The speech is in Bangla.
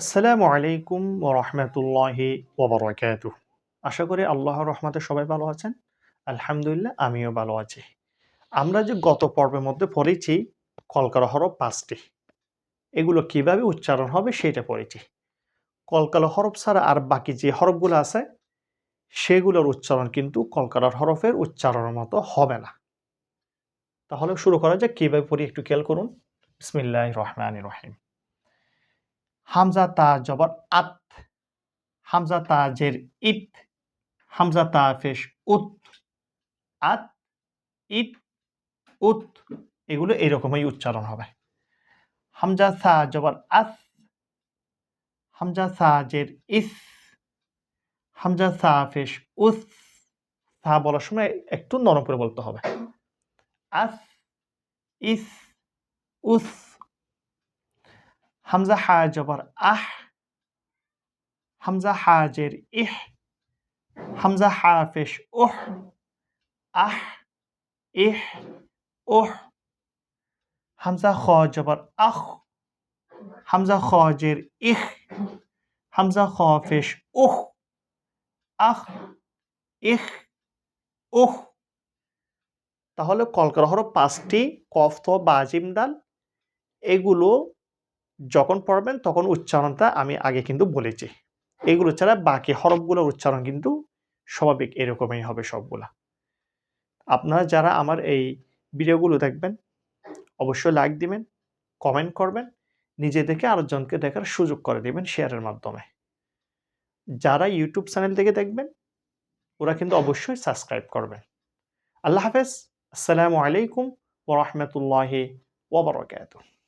আসসালামু আলাইকুম ওয়া রাহমাতুল্লাহি ওয়া বারাকাতুহু। আশা করি আল্লাহর রহমতে সবাই ভালো আছেন। আলহামদুলিল্লাহ আমিও ভালো আছি। আমরা যে গত পর্বের মধ্যে পড়েছি কলকলা হরফ ৫ টি। এগুলো কিভাবে উচ্চারণ হবে সেটা পড়েছি। কলকলা হরফ ছাড়া আর বাকি যে হরফগুলো আছে সেগুলোর উচ্চারণ কিন্তু কলকলার হরফের উচ্চারণের মতো হবে না। তাহলে শুরু করা যাক কিভাবে পড়ি একটু খেয়াল করুন। বিসমিল্লাহির রহমানির রহিম। হামজা তা জবর আত, হামজা তা জের ইত, হামজা তা পেশ উত, আত, ইত, উত, এগুলো এরকমই উচ্চারণ হবে। হামজা সা জবর আস, হামজা সা জের ইস, হামজা সা পেশ উস, সা বলার সময় একটু নরম করে বলতে হবে। আস, ইস, উস। হামজা হা জবর আহ, হামজা হা জের ইহ, হামজা হা পেশ উহ, আহ, ইহ, উহ। হামজা খ জবর আখ, হামজা খ জের ইখ, হামজা খ পেশ উহ, আখ, ইখ, উহ। তাহলে কলকলা হরফ ৫ টি কফ, ত, বা, জিম, দাল। এগুলো যখন পড়বেন তখন উচ্চারণটা আমি আগে কিন্তু বলেছি। এগুলো ছাড়া বাকি হরফগুলোর উচ্চারণ কিন্তু স্বাভাবিক এরকমই হবে সবগুলা। আপনারা যারা আমার এই ভিডিওগুলো দেখবেন অবশ্যই লাইক দিবেন, কমেন্ট করবেন, নিজে দেখে আরেকজনকে দেখার সুযোগ করে দিবেন শেয়ারের মাধ্যমে। যারা ইউটিউব চ্যানেল থেকে দেখবেন ওরা কিন্তু অবশ্যই সাবস্ক্রাইব করবেন। আল্লাহ হাফেজ। আসসালামু আলাইকুম ওয়া রাহমাতুল্লাহি ওয়া বারাকাতুহু।